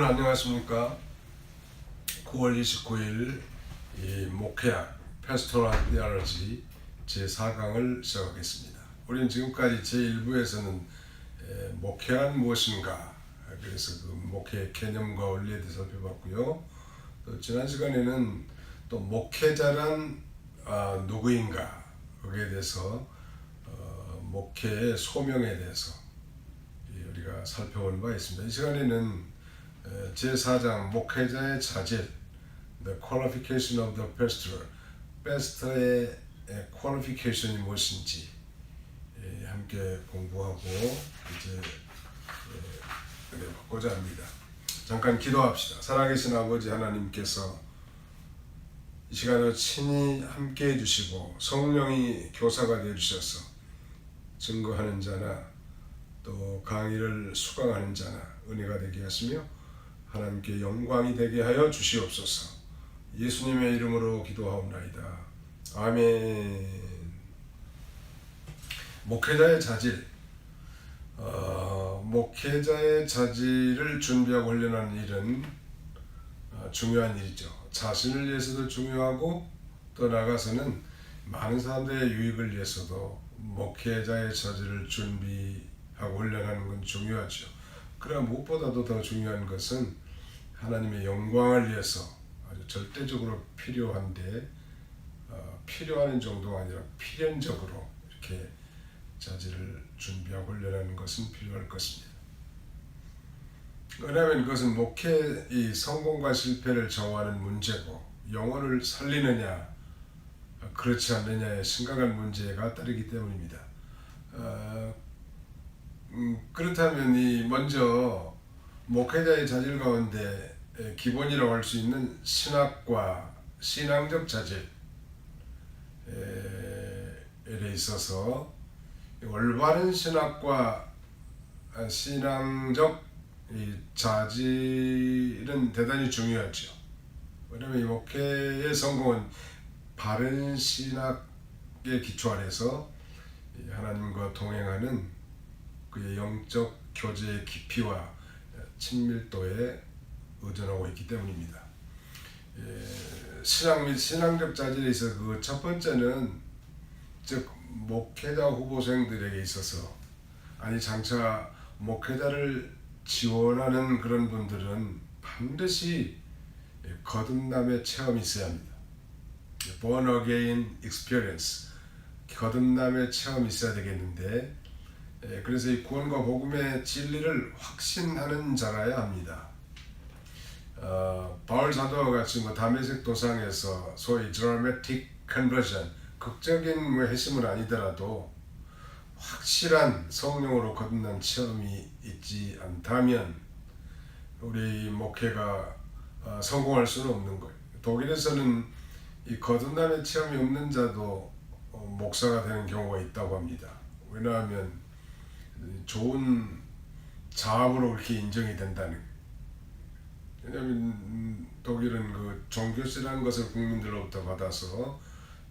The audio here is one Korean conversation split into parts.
여러분 안녕하십니까? 9월 29일 이 목회학 패스토럴 디알러지 제4강을 시작하겠습니다. 우리는 지금까지 제1부에서는 목회란 무엇인가, 그래서 그 목회의 개념과 원리에 대해서 살펴봤고요. 또 지난 시간에는 또 목회자란 누구인가, 거기에 대해서 목회의 소명에 대해서 우리가 살펴본 바 있습니다. 이 시간에는 제4장 목회자의 자질, The Qualification of the Pastor, 패스터의 퀄리피케이션이 무엇인지 함께 공부하고 이제 보고자 합니다. 잠깐 기도합시다. 살아계신 아버지 하나님께서 이 시간에 친히 함께 해주시고 성령이 교사가 되어주셔서 증거하는 자나 또 강의를 수강하는 자나 은혜가 되게 하시며 하나님께 영광이 되게 하여 주시옵소서. 예수님의 이름으로 기도하옵나이다. 아멘. 목회자의 자질, 목회자의 자질을 준비하고 훈련하는 일은 중요한 일이죠. 자신을 위해서도 중요하고 또 나아가서는 많은 사람들의 유익을 위해서도 목회자의 자질을 준비하고 훈련하는 건 중요하죠. 그러나 무엇보다도 더 중요한 것은 하나님의 영광을 위해서 아주 절대적으로 필요한데 필요한 정도가 아니라 필연적으로 이렇게 자질을 준비하고 훈련하는 것은 필요할 것입니다. 왜냐하면 그것은 목회의 성공과 실패를 정하는 문제고 영혼을 살리느냐 그렇지 않느냐의 심각한 문제가 따르기 때문입니다. 그렇다면 이 먼저 목회자의 자질 가운데 기본이라고 할 수 있는 신학과 신앙적 자질에 있어서 올바른 신학과 신앙적 자질은 대단히 중요하죠. 왜냐하면 이 목회의 성공은 바른 신학의 기초 아래서 하나님과 동행하는 그의 영적 교제의 깊이와 친밀도에 의존하고 있기 때문입니다. 신앙 및 신앙적 자질에 있어서 그 첫 번째는 즉 목회자 후보생들에게 있어서 장차 목회자를 지원하는 그런 분들은 반드시 거듭남의 체험이 있어야 합니다. Born again experience, 거듭남의 체험이 있어야 되겠는데 그래서 이 구원과 복음의 진리를 확신하는 자라야 합니다. 바울 사도와 같이 다메섹 도상에서 소위 dramatic conversion, 극적인 회심은 아니더라도 확실한 성령으로 거듭난 체험이 있지 않다면 우리 목회가 성공할 수는 없는 거예요. 독일에서는 이 거듭남의 체험이 없는 자도 목사가 되는 경우가 있다고 합니다. 왜냐하면 좋은 자업으로 그렇게 인정이 된다는 거예요. 왜냐하면 독일은 그 종교세라는 것을 국민들로부터 받아서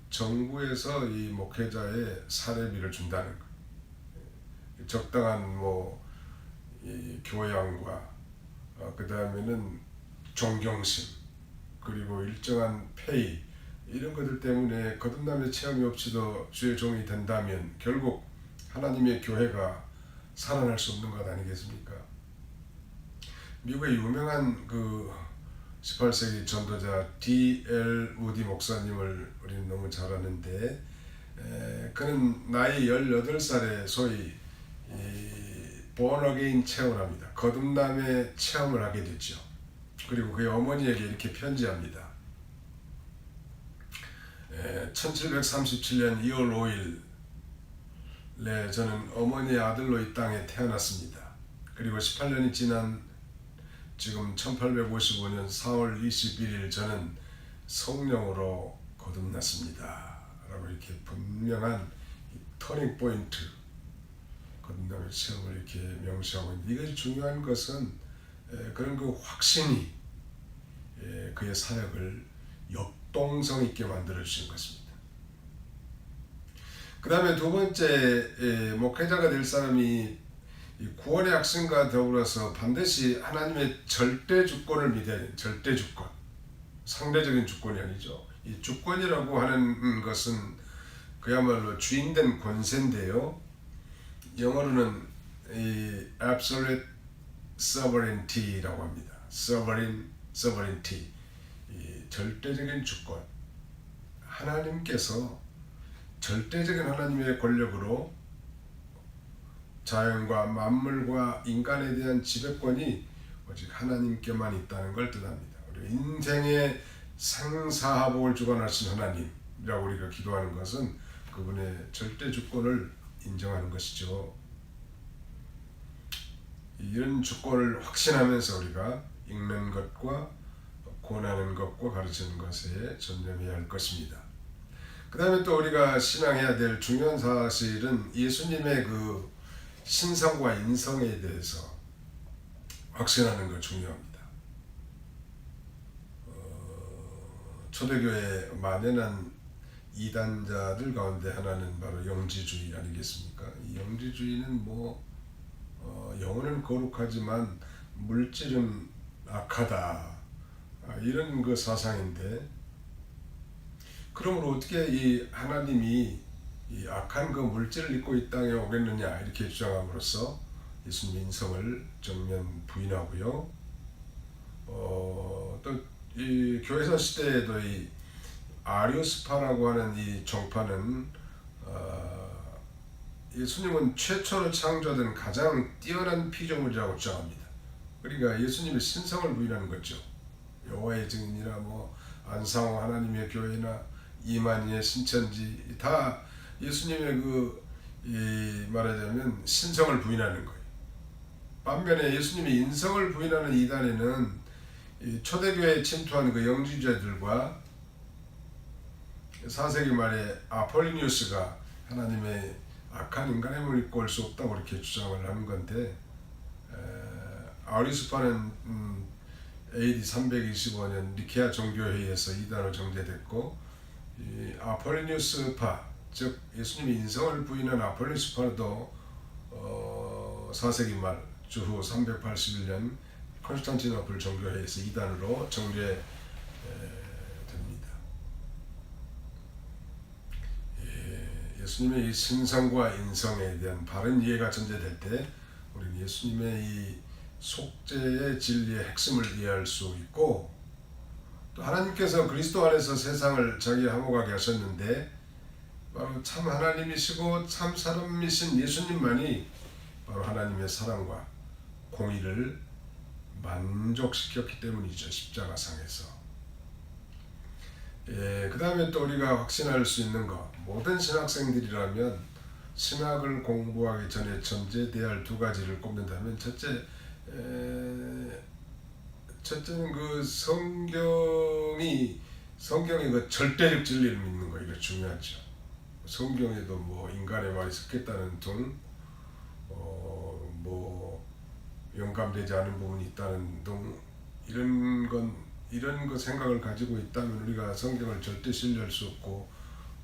정부에서 이 목회자의 사례비를 준다는 거예요. 적당한 이 교양과 그 다음에는 존경심 그리고 일정한 페이 이런 것들 때문에 거듭남의 체험이 없이도 주의 종이 된다면 결국 하나님의 교회가 살아날 수 없는 것 아니겠습니까? 미국의 유명한 그 18세기 전도자 D.L. 우디 목사님을 우리는 너무 잘 아는데 그는 나이 18살에 소위 born again 체험을 합니다. 거듭남의 체험을 하게 됐죠. 그리고 그의 어머니에게 이렇게 편지합니다. 1737년 2월 5일 저는 어머니의 아들로 이 땅에 태어났습니다. 그리고 18년이 지난 지금 1855년 4월 21일 저는 성령으로 거듭났습니다. 라고 이렇게 분명한 터닝 포인트, 거듭남의 체험을 이렇게 명시하고 있는데 이것이 중요한 것은 그런 그 확신이 그의 사역을 역동성 있게 만들어 주신 것입니다. 그 다음에 두 번째 목회자가 될 사람이 이 구원의 확신과 더불어서 반드시 하나님의 절대 주권을 믿어야 돼요. 절대 주권. 상대적인 주권이 아니죠. 이 주권이라고 하는 것은 그야말로 주인된 권세인데요. 영어로는 이 absolute sovereignty라고 합니다. sovereignty. 이 절대적인 주권. 하나님께서 절대적인 하나님의 권력으로 자연과 만물과 인간에 대한 지배권이 오직 하나님께만 있다는 걸 뜻합니다. 우리 인생의 생사화복을 주관하신 하나님이라고 우리가 기도하는 것은 그분의 절대 주권을 인정하는 것이죠. 이런 주권을 확신하면서 우리가 읽는 것과 권하는 것과 가르치는 것에 전념해야 할 것입니다. 그 다음에 또 우리가 신앙해야 될 중요한 사실은 예수님의 그 신성과 인성에 대해서 확신하는 것 중요합니다. 초대교회 만연한 이단자들 가운데 하나는 바로 영지주의 아니겠습니까? 이 영지주의는 영혼은 거룩하지만 물질은 악하다, 이런 그 사상인데, 그러므로 어떻게 이 하나님이 이 악한 그 물질을 입고 이 땅에 오겠느냐 이렇게 주장함으로써 예수님의 인성을 정면 부인하고요. 또 이 교회선 시대에도 이 아리오스파라고 하는 이 정파는 예수님은 최초로 창조된 가장 뛰어난 피조물이라고 주장합니다. 그러니까 예수님의 신성을 부인하는 거죠. 여호와의 증인이나 안상호 하나님의 교회나 이만희의 신천지 다 예수님의 말하자면 신성을 부인하는 거예요. 반면에 예수님의 인성을 부인하는 이단에는 이 초대교회에 침투한 그 영지주의자들과 4세기 말에 아폴리니우스가 하나님의 악한 인간의 몸을 입고 올 수 없다고 이렇게 주장을 하는 건데, 아리스파는 AD 325년 니케아 종교회의에서 이단으로 정제됐고, 이 아폴리니우스파, 즉 예수님의 인성을 부인한 아폴리니우스파도 4세기 말 주후 381년 콘스탄티노플 종교회의에서 이단으로 정제됩니다. 예수님의 이 신성과 인성에 대한 바른 이해가 전제될 때 우리는 예수님의 이 속죄의 진리의 핵심을 이해할 수 있고, 또 하나님께서 그리스도 안에서 세상을 자기 화목하게 하셨는데 바로 참 하나님이시고 참 사람이신 예수님만이 바로 하나님의 사랑과 공의를 만족시켰기 때문이죠. 십자가상에서. 그 다음에 또 우리가 확신할 수 있는 것, 모든 신학생들이라면 신학을 공부하기 전에 전제돼야 할 두 가지를 꼽는다면, 첫째는 그 성경의 그 절대적 진리를 믿는 거, 이거 중요하죠. 성경에도 인간의 말이 섞였다는 등, 영감되지 않은 부분이 있다는 등, 이런 거 생각을 가지고 있다면 우리가 성경을 절대 신뢰할 수 없고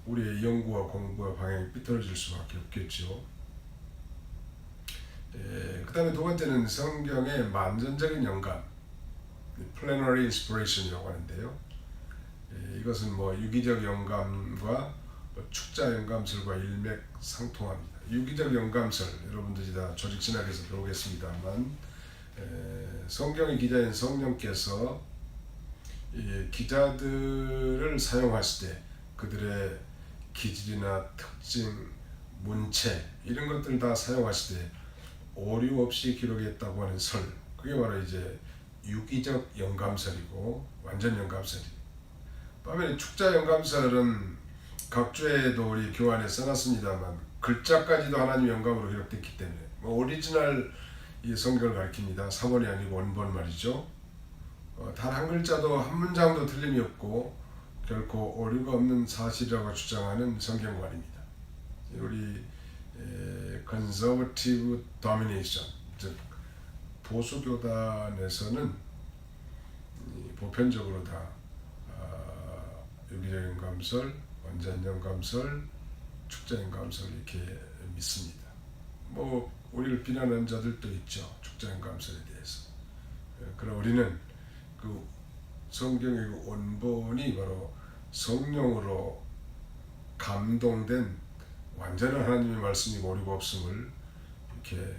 우리의 연구와 공부와 방향이 삐뚤어질 수밖에 없겠죠. 그 다음에 두 번째는 성경의 만전적인 영감, plenary inspiration이라고 하는데요. 이것은 유기적 영감과 축자 영감설과 일맥상통합니다. 유기적 영감설, 여러분들이 다 조직신학에서 배우겠습니다만, 성경의 기자인 성령께서 기자들을 사용하실 때 그들의 기질이나 특징, 문체 이런 것들을 다 사용하실 때 오류 없이 기록했다고 하는 설, 그게 바로 이제 유기적 영감설이고 완전 영감설이. 반면에 축자 영감설은 각 주에도 우리 교환에 써놨습니다만 글자까지도 하나님 영감으로 기록됐기 때문에 오리지널 이 성경을 가리킵니다. 사본이 아니고 원본 말이죠. 단 한 글자도 한 문장도 틀림이 없고 결코 오류가 없는 사실이라고 주장하는 성경관입니다. 우리 conservative domination, 즉 보수교단에서는 보편적으로 다 유기적 영감설, 완전 영감설, 축자 영감설 이렇게 믿습니다. 우리를 비난하는 자들도 있죠. 죽자인 감설에 대해서. 그러나 우리는 그 성경의 그 원본이 바로 성령으로 감동된 완전한 하나님의 말씀이고 오류가 없음을 이렇게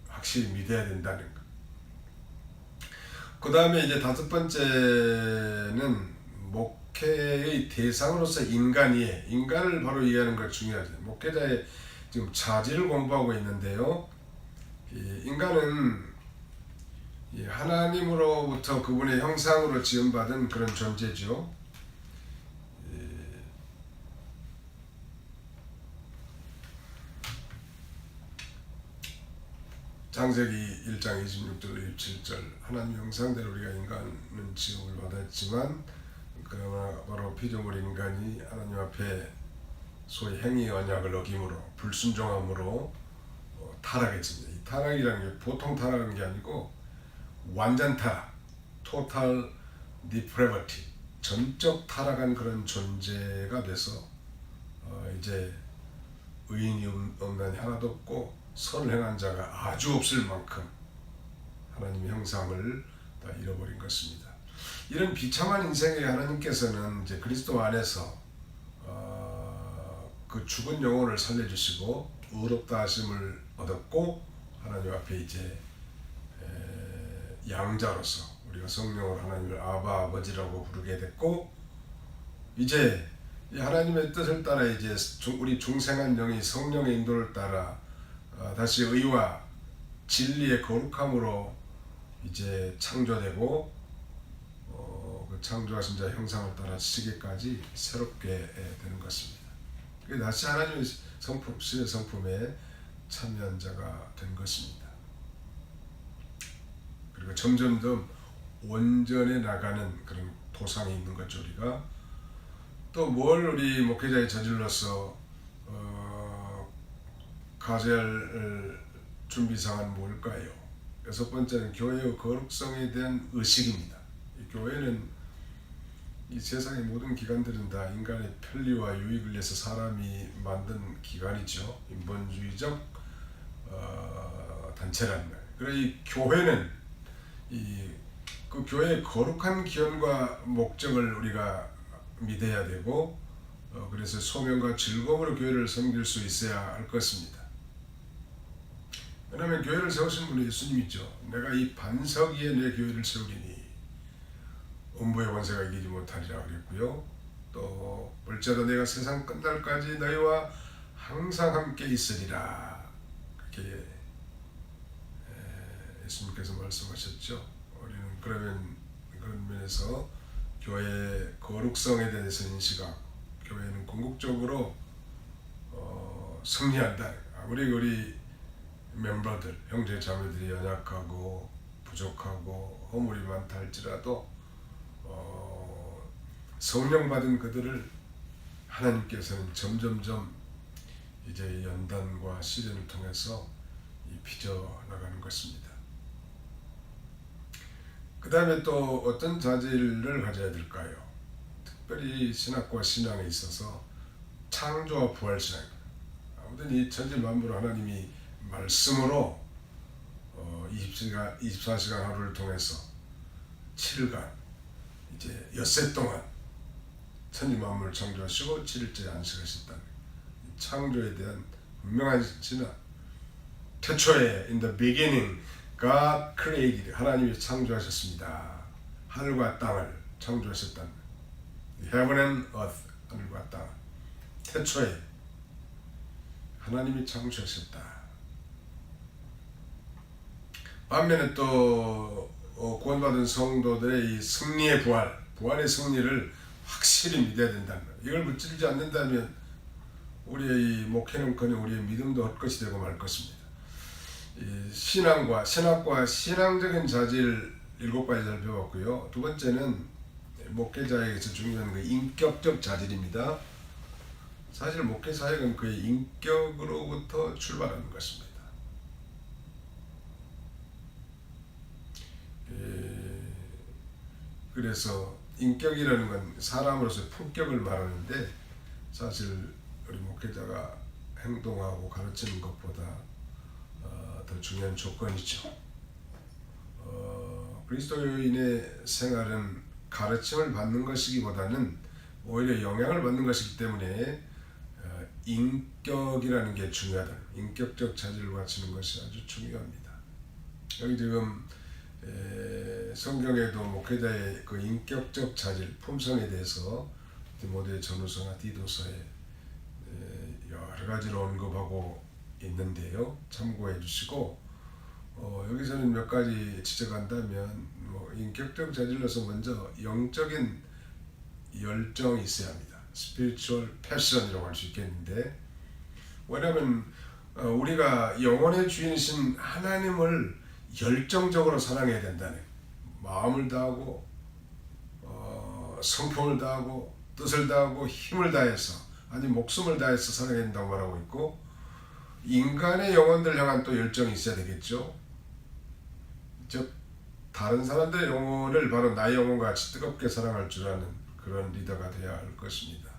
확실히 믿어야 된다는 것. 그 다음에 이제 다섯 번째는 목회의 대상으로서 인간을 바로 이해하는 것 중요하죠. 목회자의 지금 자질을 공부하고 있는데요. 이 인간은 하나님으로부터 그분의 형상으로 지음받은 그런 존재죠. 창세기 1장 26절 27절 하나님 형상대로 우리가 인간은 지음을 받았지만 그러나 바로 피조물 인간이 하나님 앞에 소위 행위 언약을 어김으로 불순종함으로 타락했습니다. 이 타락이라는 게 보통 타락한 게 아니고 완전 타락, total depravity, 전적 타락한 그런 존재가 돼서 이제 의인이 없는 하나도 없고 선을 행한 자가 아주 없을 만큼 하나님의 형상을 다 잃어버린 것입니다. 이런 비참한 인생에 하나님께서는 이제 그리스도 안에서 그 죽은 영혼을 살려주시고 의롭다 하심을 얻었고 하나님 앞에 이제 양자로서 우리가 성령으로 하나님을 아바 아버지라고 부르게 됐고 이제 하나님의 뜻을 따라 이제 우리 중생한 영이 성령의 인도를 따라 다시 의와 진리의 거룩함으로 이제 창조되고 그 창조하신 자 형상을 따라 시계까지 새롭게 되는 것입니다. 다시 하나님의 성품, 신의 성품에 참여한 자가 된 것입니다. 그리고 점점점 온전해 나가는 그런 도상이 있는 거죠. 우리가 또 뭘 우리 목회자의 저질로서 가져야 할 준비사항은 뭘까요? 여섯 번째는 교회의 거룩성에 대한 의식입니다. 이 교회는 이 세상의 모든 기관들은 다 인간의 편리와 유익을 위해서 사람이 만든 기관이죠. 인본주의적 단체라는 거예요. 그래서 이 교회는 그 교회의 거룩한 기원과 목적을 우리가 믿어야 되고 그래서 소명과 즐거움으로 교회를 섬길 수 있어야 할 것입니다. 왜냐하면 교회를 세우신 분이 예수님이죠. 내가 이 반석 위에 내 교회를 세우리니 음부의 권세가 이기지 못하리라 그랬고요. 또 볼지어다 내가 세상 끝날까지 너희와 항상 함께 있으리라 그렇게 예수님께서 말씀하셨죠. 우리는 그러면 그런 면에서 교회의 거룩성에 대해서 인식하고 교회는 궁극적으로 승리한다. 아무리 우리 멤버들, 형제 자매들이 연약하고 부족하고 허물이 많다 할지라도 성령 받은 그들을 하나님께서는 점점점 이제 연단과 시련을 통해서 빚어 나가는 것입니다. 그 다음에 또 어떤 자질을 가져야 될까요? 특별히 신학과 신앙에 있어서 창조와 부활 신앙입니다. 아무튼 이 천지 만물을 하나님이 말씀으로 24시간 하루를 통해서 7일간 이제 엿새 동안 천지 만물을 창조하시고 7일째 안식하셨다는 창조에 대한 분명한 진화. 태초에 in the beginning God created, 하나님이 창조하셨습니다. 하늘과 땅을 창조하셨다는 Heaven and earth, 하늘과 땅. 태초에 하나님이 창조하셨다. 반면에 또 구원받은 성도들의 이 승리의 부활의 승리를 확실히 믿어야 된다는 거예요. 이걸 붙들지 않는다면 우리의 이 목회는커녕 우리의 믿음도 헛것이 되고 말 것입니다. 이 신학과 신앙적인 자질 7가지 살펴봤고요. 두 번째는 목회자에게서 중요한 그 인격적 자질입니다. 사실 목회 사역은 그의 인격으로부터 출발하는 것입니다. 그래서 인격이라는 건 사람으로서의 품격을 말하는데 사실 우리 목회자가 행동하고 가르치는 것보다 더 중요한 조건이죠. 그리스도인의 생활은 가르침을 받는 것이기보다는 오히려 영향을 받는 것이기 때문에 인격이라는 게 중요하다. 인격적 자질을 갖추는 것이 아주 중요합니다. 여기 지금 성경에도 목회자의 그 인격적 자질, 품성에 대해서 디모데 전후서나 디도서에 여러 가지로 언급하고 있는데요. 참고해 주시고 여기서는 몇 가지 지적한다면 인격적 자질로서 먼저 영적인 열정이 있어야 합니다. spiritual passion이라고 할 수 있겠는데, 왜냐하면 우리가 영혼의 주인이신 하나님을 열정적으로 사랑해야 된다는, 마음을 다하고 성품을 다하고 뜻을 다하고 힘을 다해서 아니 목숨을 다해서 사랑해야 된다고 말하고 있고, 인간의 영혼들 향한 또 열정이 있어야 되겠죠. 즉 다른 사람들의 영혼을 바로 나의 영혼과 같이 뜨겁게 사랑할 줄 아는 그런 리더가 되어야 할 것입니다.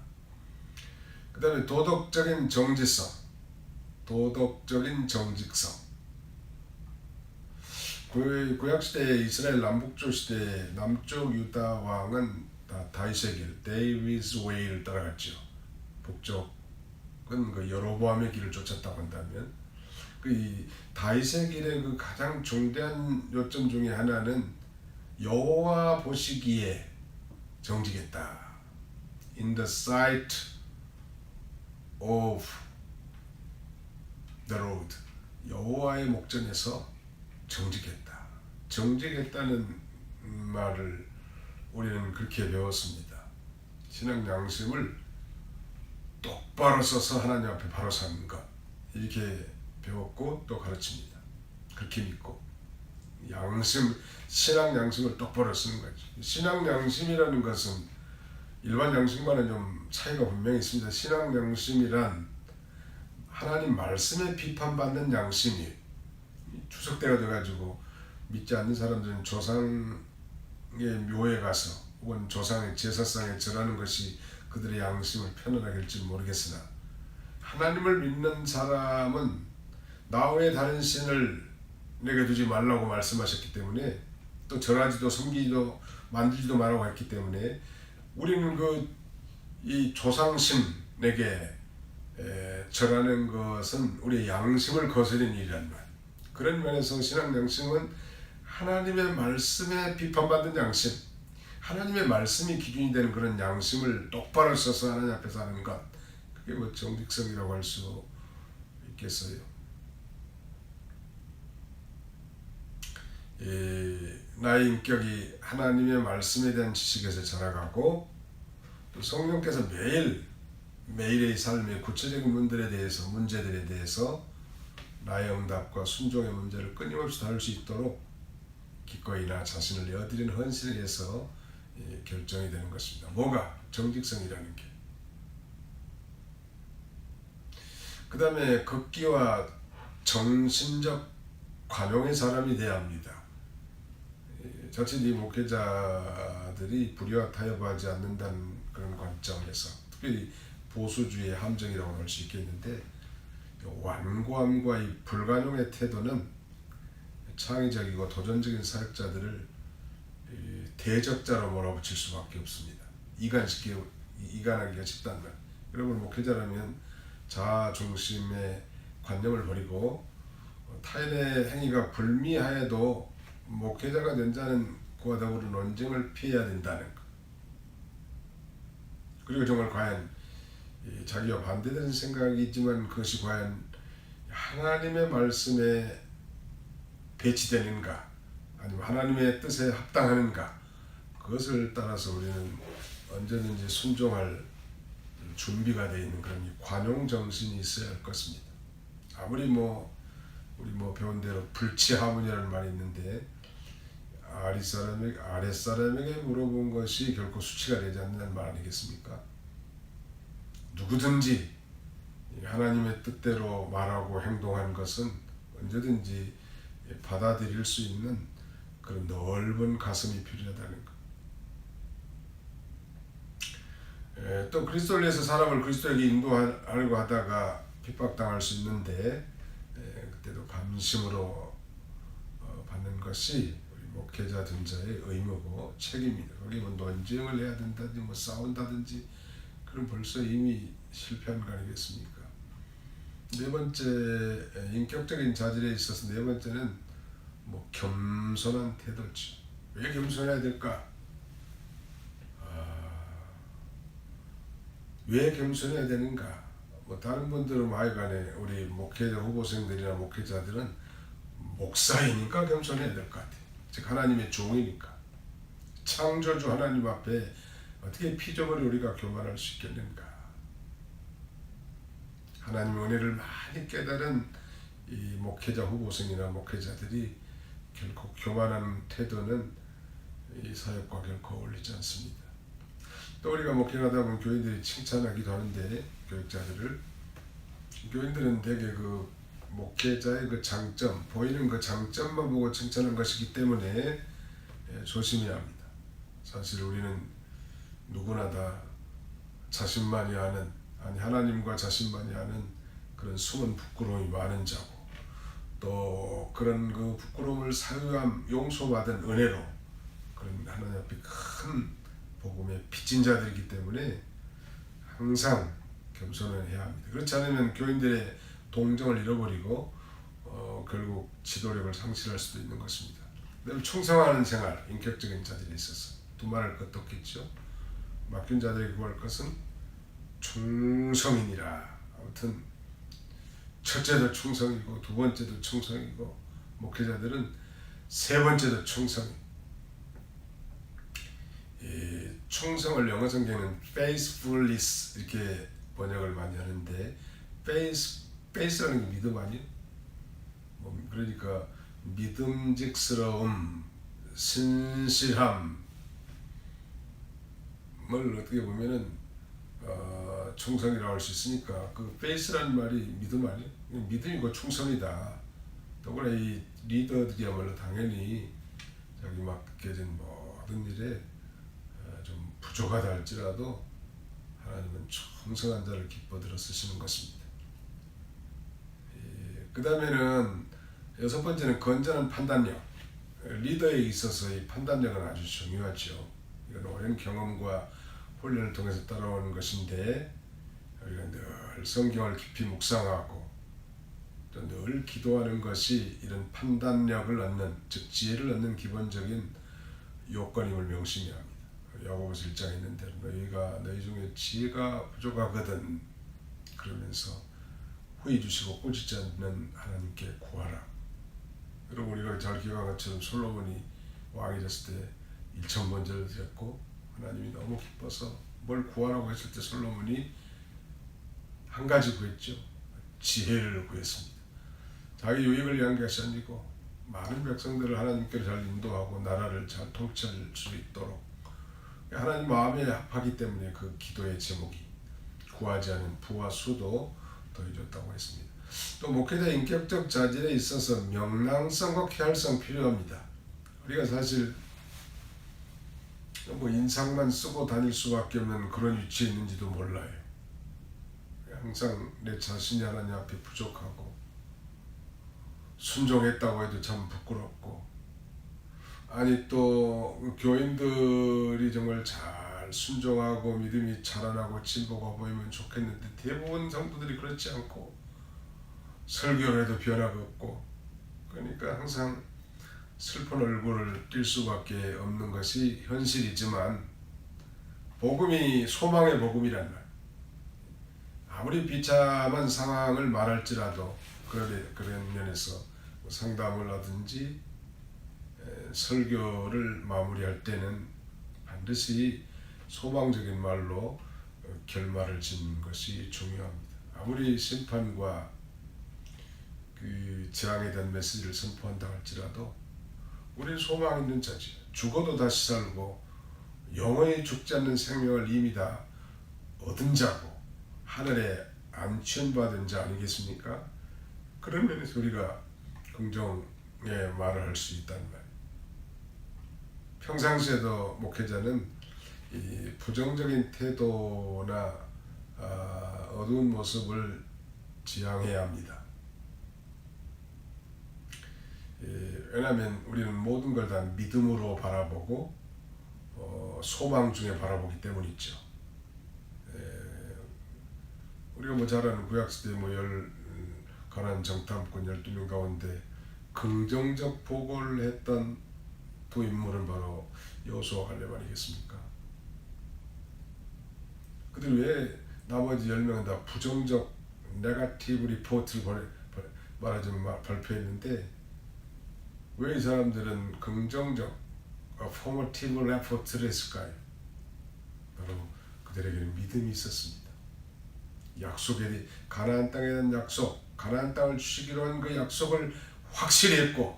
그 다음에 도덕적인 정직성. 구약시대 이스라엘 남북조 시대 남쪽 유다 왕은 다 다윗의 길, 데이비스 웨이를 따라갔죠. 북쪽은 그 여로보암의 길을 쫓았다고 한다면, 그 다윗의 길의 그 가장 중대한 요점 중에 하나는 여호와 보시기에 정직했다. In the sight of the Lord. 여호와의 목전에서 정직했다. 정직했다는 말을 우리는 그렇게 배웠습니다. 신앙 양심을 똑바로 써서 하나님 앞에 바로 사는 것, 이렇게 배웠고 또 가르칩니다. 그렇게 믿고 신앙 양심을 똑바로 쓰는 거죠. 신앙 양심이라는 것은 일반 양심과는 좀 차이가 분명히 있습니다. 신앙 양심이란 하나님 말씀에 비판받는 양심이 추석대가 돼가지고 믿지 않는 사람들은 조상의 묘에 가서 혹은 조상의 제사상에 절하는 것이 그들의 양심을 편안하게 할지 모르겠으나, 하나님을 믿는 사람은 나 외에 다른 신을 내게 두지 말라고 말씀하셨기 때문에, 또 절하지도 섬기지도 만들지도 말라고 했기 때문에, 우리는 이 조상신에게 절하는 것은 우리의 양심을 거스르는 일이란 말. 그런 면에서 신앙 양심은 하나님의 말씀에 비판받는 양심, 하나님의 말씀이 기준이 되는 그런 양심을 똑바로 써서 하나님 앞에서 하는 것, 그게 정직성이라고 할 수 있겠어요. 나의 인격이 하나님의 말씀에 대한 지식에서 자라가고, 또 성령께서 매일의 삶의 구체적인 문제들에 대해서 나의 응답과 순종의 문제를 끊임없이 다룰 수 있도록 기꺼이 나 자신을 내어드리는 헌신에 의해서 결정이 되는 것입니다. 뭐가? 정직성이라는 게. 그 다음에 극기와 정신적 관용의 사람이 되어야 합니다. 자칫 이 목회자들이 불의와 타협하지 않는다는 그런 관점에서, 특별히 보수주의의 함정이라고 할 수 있겠는데, 완고함과 이 불관용의 태도는 창의적이고 도전적인 사역자들을 대적자로 몰아붙일 수밖에 없습니다. 이간하기가 쉽단 말. 여러분 목회자라면 자아 중심의 관념을 버리고 타인의 행위가 불미하여도 목회자가 된 자는 그와 더불어 논쟁을 피해야 된다는 것. 그리고 정말 과연 자기와 반대되는 생각이지만 그것이 과연 하나님의 말씀에 배치되는가, 아니면 하나님의 뜻에 합당하는가, 그것을 따라서 우리는 언제든지 순종할 준비가 되어 있는 그런 관용 정신이 있어야 할 것입니다. 아무리 우리 배운 대로 불치하문이라는 말이 있는데, 아랫사람에게 물어본 것이 결코 수치가 되지 않는다는 말 아니겠습니까? 누구든지 하나님의 뜻대로 말하고 행동하는 것은 언제든지 받아들일 수 있는 그런 넓은 가슴이 필요하다는 것. 또 그리스도를 위해서 사람을 그리스도에게 인도하려고 하다가 핍박당할 수 있는데 그때도 감심으로 받는 것이 우리 목회자 등자의 의무고 책임입니다. 거기 뭐 논쟁을 해야 된다든지 뭐 싸운다든지 그럼 벌써 이미 실패한 거 아니겠습니까? 네 번째, 인격적인 자질에 있어서 네 번째는 뭐 겸손한 태도죠. 왜 겸손해야 될까? 왜 겸손해야 되는가? 뭐 다른 분들은 하여간에 우리 목회자 후보생들이나 목회자들은 목사이니까 겸손해야 될 것 같아요. 즉 하나님의 종이니까. 창조주 하나님 앞에 어떻게 피조물이 우리가 교만할 수 있겠는가? 하나님의 은혜를 많이 깨달은 이 목회자 후보생이나 목회자들이 결코 교만한 태도는 이 사역과 결코 어울리지 않습니다. 또 우리가 목회하다 보면 교인들이 칭찬하기도 하는데 교육자들을 교인들은 대개 그 목회자의 그 장점 보이는 그 장점만 보고 칭찬하는 것이기 때문에 조심해야 합니다. 사실 우리는 누구나 다 자신만이 아는 아니 하나님과 자신만이 아는 그런 숨은 부끄러움이 많은 자고 또 그런 그 부끄러움을 사유함 용서받은 은혜로 그런 하나님 앞에 큰 복음의 빚진 자들이기 때문에 항상 겸손을 해야 합니다. 그렇지 않으면 교인들의 동정을 잃어버리고 결국 지도력을 상실할 수도 있는 것입니다. 늘 충성하는 생활, 인격적인 자들이 있어서 두말할 것도 없겠죠. 맡긴 자들에게 구할 것은 충성이니라. 아무튼 첫째도 충성이고 두 번째도 충성이고 목회자들은 세 번째도 충성이. 이 충성을 영어 성경은 faithfulness 이렇게 번역을 많이 하는데 faith라는 게 믿음 아니에요? 그러니까 믿음직스러움, 신실함을 어떻게 보면은 충성이라고 할 수 있으니까 그 faith라는 말이 믿음 아니에요? 믿음이고 충성이다. 더구나 이 리더들이야말로 당연히 자기 맡겨진 모든 일에 좀 부족하다 할지라도 하나님은 충성한 자를 기뻐들어 쓰시는 것입니다. 그 다음에는 여섯 번째는 건전한 판단력. 리더에 있어서 이 판단력은 아주 중요하죠. 이건 오랜 경험과 훈련을 통해서 따라오는 것인데 우리가 늘 성경을 깊이 묵상하고 또 늘 기도하는 것이 이런 판단력을 얻는 즉 지혜를 얻는 기본적인 요건임을 명심해야 합니다. 야고보서 1장에 있는 대로 너희가 너희 중에 지혜가 부족하거든 그러면서 후히 주시고 꾸짖지 않는 하나님께 구하라. 여러분 우리가 잘 기억한 것처럼 솔로몬이 왕이 됐을 때 1,000번제를 드렸고 하나님이 너무 기뻐서 뭘 구하라고 했을 때 솔로몬이 한 가지 구했죠. 지혜를 구했습니다. 자기 유익을 위한 것이 아니고 많은 백성들을 하나님께로 잘 인도하고 나라를 잘 통치할 수 있도록 하나님 마음에 합하기 때문에 그 기도의 제목이 구하지 않은 부와 수도 더해줬다고 했습니다. 또 목회자 인격적 자질에 있어서 명랑성과 쾌활성 필요합니다. 우리가 사실 뭐 인상만 쓰고 다닐 수밖에 없는 그런 위치에 있는지도 몰라요. 항상 내 자신이 하나님 앞에 부족하고 순종했다고 해도 참 부끄럽고 아니 또 교인들이 정말 잘 순종하고 믿음이 자라나고 진보가 보이면 좋겠는데 대부분 성도들이 그렇지 않고 설교를 해도 변화가 없고 그러니까 항상 슬픈 얼굴을 띌 수밖에 없는 것이 현실이지만 복음이 소망의 복음이란 말. 아무리 비참한 상황을 말할지라도 그런 면에서 상담을 하든지 설교를 마무리할 때는 반드시 소망적인 말로 결말을 짓는 것이 중요합니다. 아무리 심판과 그 재앙에 대한 메시지를 선포한다 할지라도 우리는 소망 있는 자지. 죽어도 다시 살고 영원히 죽지 않는 생명을 이미 다 얻은 자고 하늘에 안치원받은 자 아니겠습니까? 그런 면에서 우리가 긍정의 말을 할 수 있다는 말. 평상시에도 목회자는 이 부정적인 태도나 어두운 모습을 지향해야 합니다. 왜냐하면 우리는 모든 걸 다 믿음으로 바라보고 소망 중에 바라보기 때문이죠. 우리가 뭐 잘 아는 구약시대 가나안 정탐꾼 12명 가운데 긍정적 보고를 했던 두 인물은 바로 여호수아 갈렙 아니겠습니까? 그들 왜 나머지 10명은 다 부정적 네거티브 리포트를 말하자면 발표했는데 왜 이 사람들은 긍정적 포머티브 레포트를 했을까요? 바로 그들에게는 믿음이 있었습니다. 약속에 가나안 땅에 대한 약속, 가나안 땅을 주시기로 한 그 약속을 확실히 했고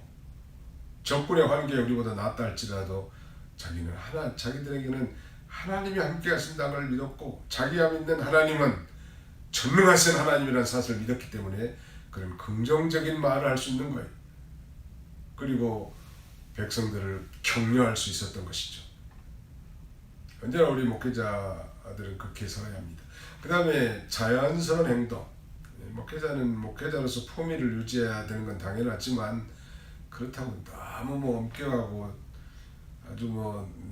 적군의 관계에 우리보다 낫다 할지라도 자기들에게는 하나님이 함께 하신다는 걸 믿었고 자기가 믿는 하나님은 전능하신 하나님이라는 사실을 믿었기 때문에 그런 긍정적인 말을 할 수 있는 거예요. 그리고 백성들을 격려할 수 있었던 것이죠. 언제나 우리 목회자들은 그렇게 살아야 합니다. 그 다음에 자연스러운 행동. 목회자는 목회자로서 품위를 유지해야 되는 건 당연하지만 그렇다고 너무 엄격하고 아주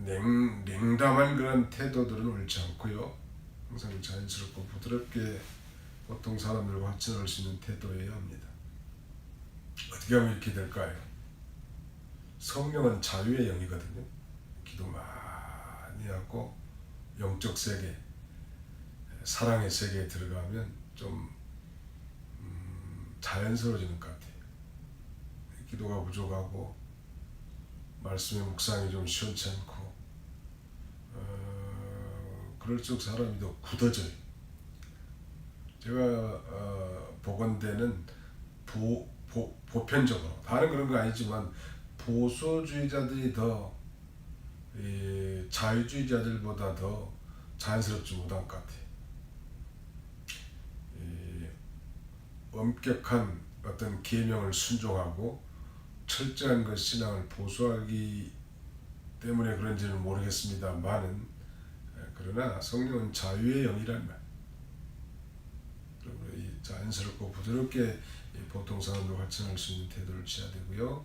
냉담한 그런 태도들은 옳지 않고요. 항상 자연스럽고 부드럽게 보통 사람들과 화친할 수 있는 태도여야 합니다. 어떻게 하면 이렇게 될까요? 성령은 자유의 영이거든요. 기도 많이 하고 영적 세계, 사랑의 세계에 들어가면 좀 자연스러워지는 것 같아요. 기도가 부족하고 말씀의 묵상이 좀 시원치 않고 그럴수록 사람이 더 굳어져요. 제가 보건대는 보편적으로 다른 그런 거 아니지만 보수주의자들이 더 자유주의자들보다 더 자연스럽지 못한 것 같아요. 엄격한 어떤 계명을 순종하고 철저한 그 신앙을 보수하기 때문에 그런지는 모르겠습니다만은 그러나 성령은 자유의 영이란 말. 그리고 이 자연스럽고 부드럽게 보통 사람들 화친할 수 있는 태도를 취해야 되고요.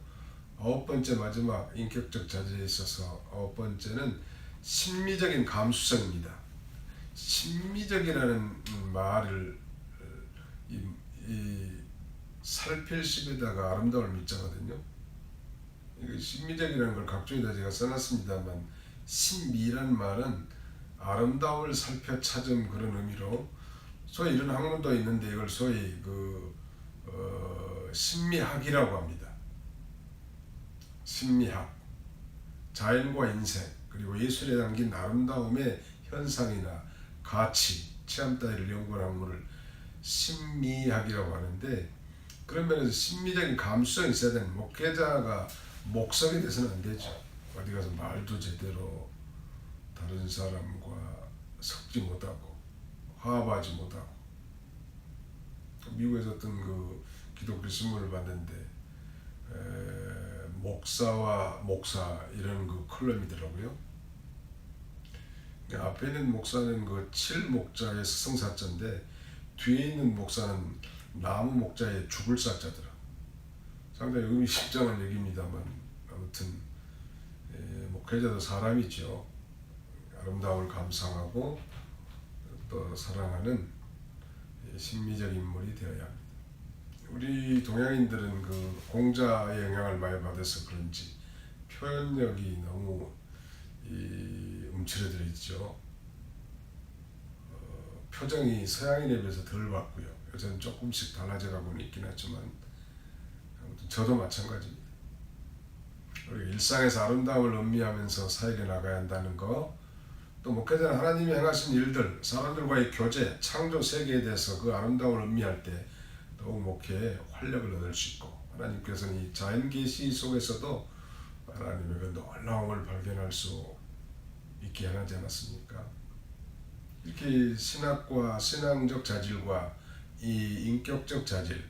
9번째 마지막 인격적 자질에 있어서 9번째는 심미적인 감수성입니다. 심미적이라는 말을 이 살필십에다가 아름다움을 밑자거든요. 심미적이라는 걸 각종에다 제가 써놨습니다만 심미란 말은 아름다움을 살펴 찾은 그런 의미로 소위 이런 학문도 있는데 이걸 소위 심미학이라고 합니다. 심미학, 자연과 인생 그리고 예술에 담긴 아름다움의 현상이나 가치, 체험 따위를 연구한 학문을 심미학이라고 하는데 그런 면에서 심미적인 감수성이 있어야 되는 목회자가 목석이 돼서는 안 되죠. 어디 가서 말도 제대로 다른 사람과 섞지 못하고 화합하지 못하고 미국에서 어떤 그 기독교 신문을 봤는데 목사와 목사 이런 그 컬럼이더라고요. 앞에 있는 목사는 그 7목자의 스승사자인데 뒤에 있는 목사는 나무 목자의 죽을 사자더라. 상당히 의미심장한 얘기입니다만 아무튼 목회자도 사람이죠. 아름다움을 감상하고 또 사랑하는 심미적 인물이 되어야 합니다. 우리 동양인들은 그 공자의 영향을 많이 받아서 그런지 표현력이 너무 움츠러들어 있죠. 표정이 서양인에 비해서 덜 밝고요. 요새는 조금씩 달라져 가고는 있긴 하지만 아무튼 저도 마찬가지입니다. 우리 일상에서 아름다움을 음미하면서 사역에 나가야 한다는 거, 또 목회자는 하나님이 행하신 일들, 사람들과의 교제, 창조 세계에 대해서 그 아름다움을 음미할 때 더욱 목회에 활력을 얻을 수 있고 하나님께서는 이 자연계시 속에서도 하나님의 그 놀라움을 발견할 수 있게 하지 않았습니까? 이렇게 신학과 신앙적 자질과 이 인격적 자질에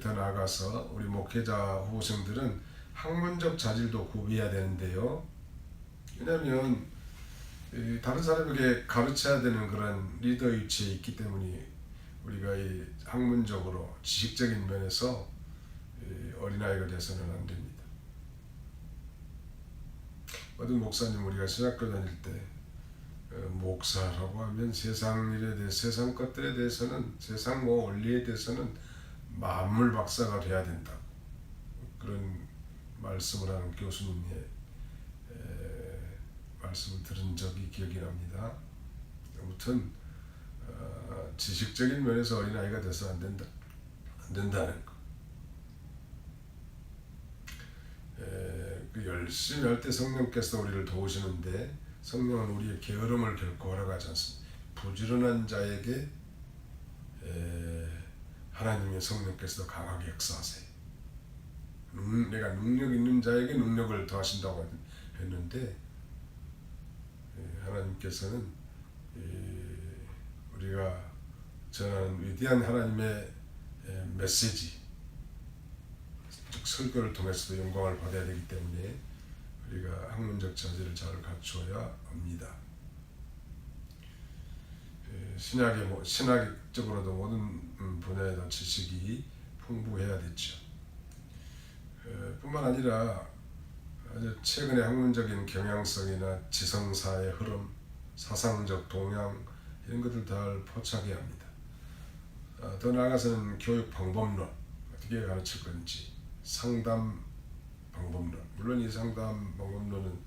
더 나아가서 우리 목회자 후보생들은 학문적 자질도 구비해야 되는데요. 왜냐하면 다른 사람에게 가르쳐야 되는 그런 리더 위치에 있기 때문에 우리가 이 학문적으로 지식적인 면에서 어린아이가 돼서는 안 됩니다. 어떤 목사님 우리가 신학교 다닐 때 목사라고 하면 세상 일에 대해 세상 것들에 대해서는 세상 원리에 대해서는 만물 박사가 돼야 된다. 그런 말씀을 하는 교수님의 말씀을 들은 적이 기억이 납니다. 아무튼 지식적인 면에서 어린아이가 돼서 안 된다는 거. 그 열심히 할 때 성령께서 우리를 도우시는데 성령은 우리의 게으름을 결코 허락하지 않습니다. 부지런한 자에게 하나님의 성령께서 강하게 역사하세요. 내가 능력 있는 자에게 능력을 더하신다고 했는데 하나님께서는 우리가 전하는 위대한 하나님의 메시지, 즉 설교를 통해서도 영광을 받아야 되기 때문에 우리가 학문적 자질을 잘 갖추어야 합니다. 신학적으로도 모든 분야에다 지식이 풍부해야 되죠. 뿐만 아니라 아주 최근의 학문적인 경향성이나 지성사의 흐름, 사상적 동향 이런 것들 다 포착해야 합니다. 더 나아가서는 교육 방법론, 어떻게 가르칠 건지, 상담 방법론, 물론 이 상담 방법론은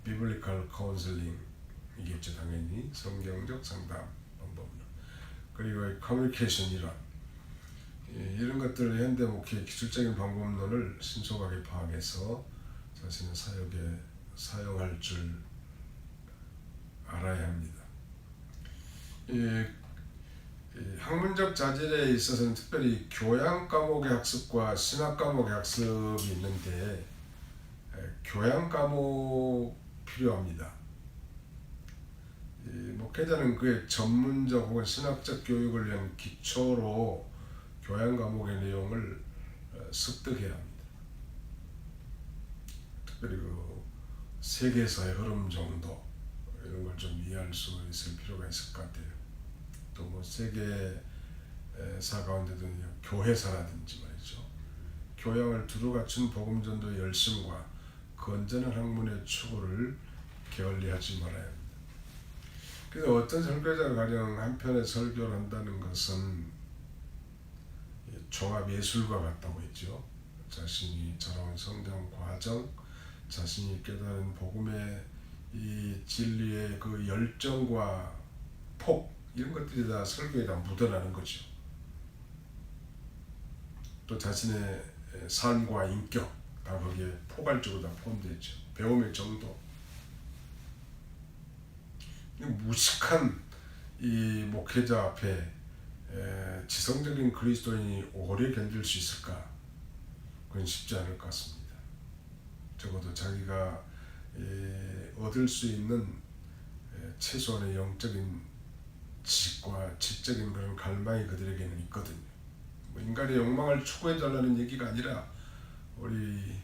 비블리컬 카운슬링이겠죠. 당연히 성경적 상담 방법론, 그리고 커뮤니케이션 이런 것들을 현대 목회의 기술적인 방법론을 신속하게 파악해서 자신의 사역에 사용할 줄 알아야 합니다. 학문적 자질에 있어서는 특별히 교양 과목의 학습과 신학 과목의 학습이 있는데 교양 과목 필요합니다. 목회자는 그의 전문적 혹은 신학적 교육을 위한 기초로 교양 과목의 내용을 습득해야 합니다. 특별히 그 세계사의 흐름 정도 이런 걸 좀 이해할 수 있을 필요가 있을 것 같아요. 또 뭐 세계사 가운데도 교회사라든지 말이죠. 교양을 두루 갖춘 복음전도의 열심과 건전한 학문의 추구를 게을리하지 말아야 합니다. 그래서 어떤 설교자가 가령 한 편의 설교를 한다는 것은 종합예술과 같다고 했죠. 자신이 자라온 성장 과정, 자신이 깨달은 복음의 이 진리의 그 열정과 폭 이런 것들이 다 설교에 다 묻어나는 거죠. 또 자신의 삶과 인격 다 거기에 포괄적으로 다 포함되어 있죠. 배움의 정도. 무식한 이 목회자 앞에 지성적인 그리스도인이 오래 견딜 수 있을까? 그건 쉽지 않을 것 같습니다. 적어도 자기가 얻을 수 있는 최소한의 영적인 지식과 지적인 그런 갈망이 그들에게는 있거든요. 인간의 욕망을 추구해달라는 얘기가 아니라 우리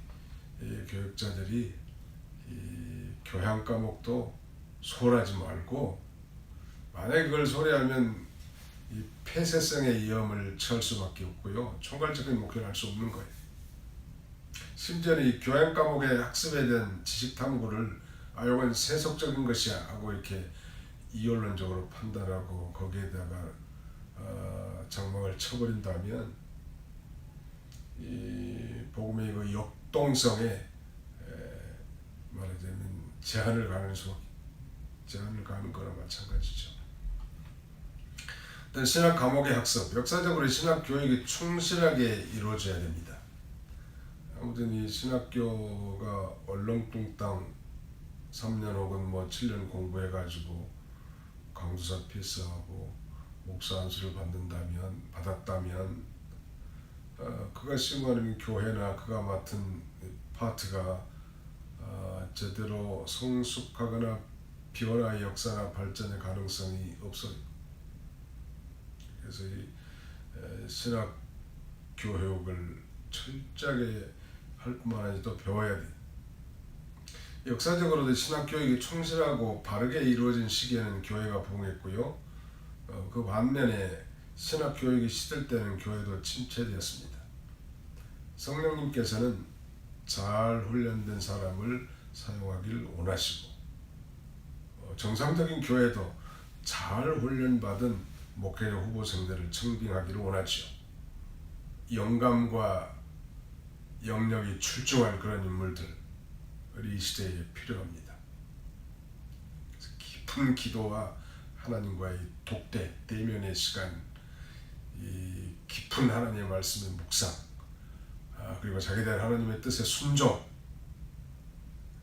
교육자들이 교양 과목도 소홀하지 말고, 만약에 그걸 소홀히하면 이 폐쇄성의 위험을 처할 수밖에 없고요. 총괄적인 목표를 할 수 없는 거예요. 심지어는 이 교양 과목의 학습에 대한 지식 탐구를 이건 세속적인 것이야 하고 이렇게 이원론적으로 판단하고 거기에다가 장막을 쳐버린다면 이 복음의 그 역동성에 말하자면 제한을 가는 거나 마찬가지죠. 일단 신학 과목의 학습, 역사적으로 신학 교육이 충실하게 이루어져야 됩니다. 아무튼 이 신학교가 얼렁뚱땅 3년 혹은 뭐 7년 공부해가지고 강도사 필사하고 목사 안수를 받았다면 그가 신고하는 교회나 그가 맡은 파트가 제대로 성숙하거나 변화의 역사나 발전의 가능성이 없어요. 그래서 이 신학 교육을 철저하게 할 뿐만 아니라 또 배워야 돼. 역사적으로도 신학 교육이 충실하고 바르게 이루어진 시기에는 교회가 부흥했고요. 그 반면에 신학 교육이 시들때는 교회도 침체되었습니다. 성령님께서는 잘 훈련된 사람을 사용하길 원하시고 정상적인 교회도 잘 훈련받은 목회자 후보생들을 청빙하기를 원하죠. 영감과 영역이 출중한 그런 인물들이 이 시대에 필요합니다. 그래서 깊은 기도와 하나님과의 독대, 대면의 시간, 이 깊은 하나님의 말씀의 묵상, 그리고 자기들 하나님의 뜻에 순종,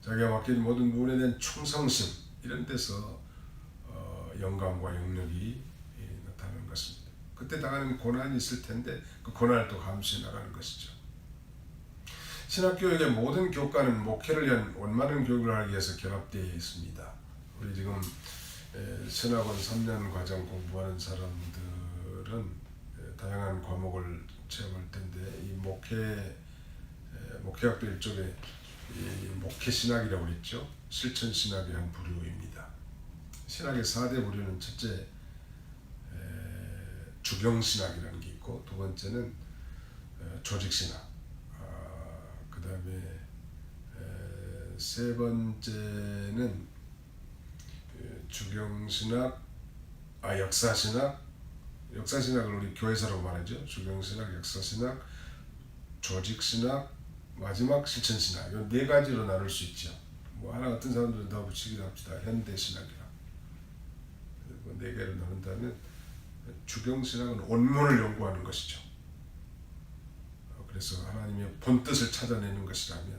자기가 맡긴 모든 부분에 대한 충성심, 이런 데서 영감과 영역이 나타나는 것입니다. 그때 당하는 고난이 있을 텐데 그 고난을 또 감수해 나가는 것이죠. 신학교육의 모든 교과는 목회를 위한 원만한 교육을 하기 위해서 결합되어 있습니다. 우리 지금 신학원 3년 과정 공부하는 사람들은 다양한 과목을 체험할 텐데 이 목회학도 일종의 목회신학이라고 그랬죠. 실천신학의 한 부류입니다. 신학의 4대 부류는 첫째 주경신학이라는 게 있고, 두 번째는 조직신학, 그 다음에 세 번째는 주경신학, 역사신학을 우리 교회사라고 말하죠. 주경신학, 역사신학, 조직신학, 마지막 실천신학. 이 네 가지로 나눌 수 있죠. 뭐 하나 어떤 사람들은 다 붙이기도 합시다. 현대신학이라. 네 개로 나눈다면 주경신학은 원문을 연구하는 것이죠. 그래서 하나님의 본뜻을 찾아내는 것이라면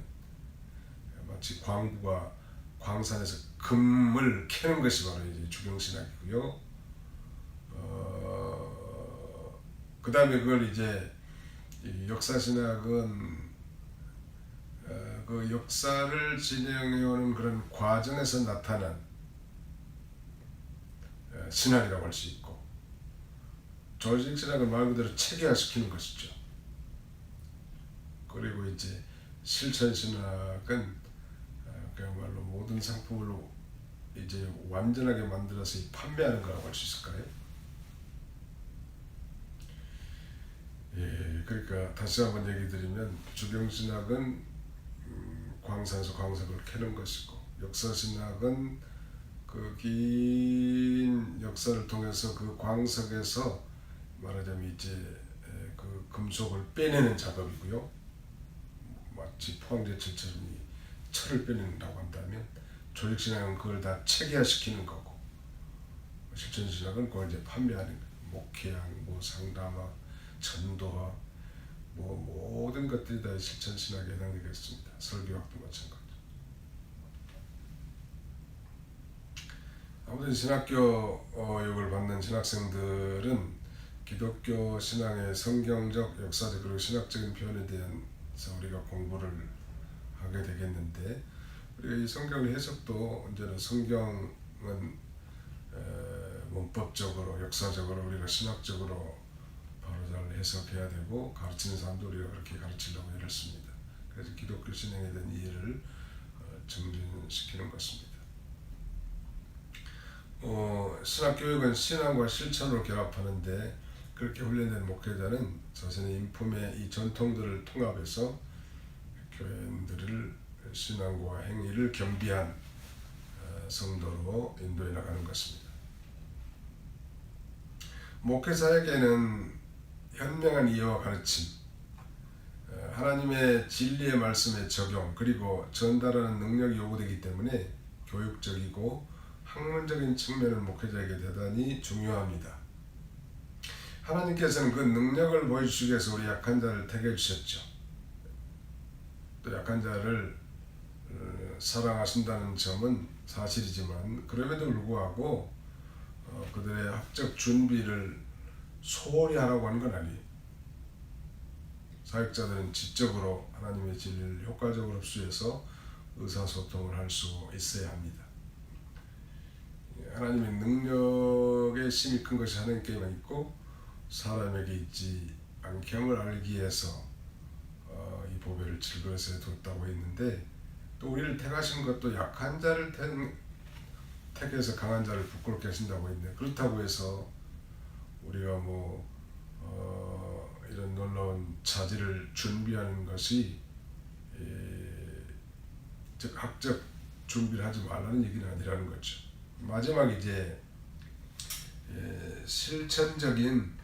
마치 광부가 광산에서 금을 캐는 것이 바로 이제 주경신학이고요. 그 다음에 그걸 이제 역사신학은 그 역사를 진행해오는 그런 과정에서 나타난 신학이라고 할 수 있고, 조직신학은 말 그대로 체계화시키는 것이죠. 그리고 이제 실천신학은 그야말로 모든 상품을 이제 완전하게 만들어서 판매하는 거라고 할 수 있을까요? 예, 그러니까 다시 한번 얘기 드리면 주경신학은 광산에서 광석을 캐는 것이고, 역사신학은 그 긴 역사를 통해서 그 광석에서 말하자면 이제 그 금속을 빼내는 작업이고요. 마치 포항제철처럼 철을 빼낸다고 한다면, 조직신학은 그걸 다 체계화시키는 거고, 실천신학은 그걸 이제 판매하는 거예요. 목회학, 뭐 상담학, 전도학, 뭐 모든 것들이 다 실천신학에 해당되겠습니다. 설교학도 마찬가지. 아무튼 신학교육을 받는 신학생들은 기독교 신앙의 성경적, 역사적 그리고 신학적인 표현에 대해서 우리가 공부를 하게 되겠는데, 우리가 이 성경 해석도 이제는 성경은 문법적으로, 역사적으로, 우리가 신학적으로 바로 잘 해석해야 되고, 가르치는 사람도 우리가 그렇게 가르치려고 애를 씁니다. 그래서 기독교 신앙에 대한 이해를 정진시키는 것입니다. 신학교육은 신앙과 실천으로 결합하는데, 그렇게 훈련된 목회자는 자신의 인품의 이 전통들을 통합해서 교인들을 신앙과 행위를 겸비한 성도로 인도해 나가는 것입니다. 목회자에게는 현명한 이해와 가르침, 하나님의 진리의 말씀의 적용, 그리고 전달하는 능력이 요구되기 때문에 교육적이고 학문적인 측면은 목회자에게 대단히 중요합니다. 하나님께서는 그 능력을 보여주시기 위해서 우리 약한 자를 택해 주셨죠. 또 약한 자를 사랑하신다는 점은 사실이지만, 그럼에도 불구하고 그들의 학적 준비를 소홀히 하라고 하는 건 아니에요. 사역자들은 지적으로 하나님의 진리를 효과적으로 흡수해서 의사소통을 할 수 있어야 합니다. 하나님의 능력의 힘이 큰 것이 하나님께만 있고, 사람에게 있지 않게 함을 알기 위해서 이 보배를 질그릇에 뒀다고 했는데, 또 우리를 택하신 것도 약한 자를 택해서 강한 자를 부끄럽게 하신다고 했는데, 그렇다고 해서 우리가 이런 놀라운 자질을 준비하는 것이 즉 학적 준비를 하지 말라는 얘기는 아니라는 거죠. 마지막 이제 실천적인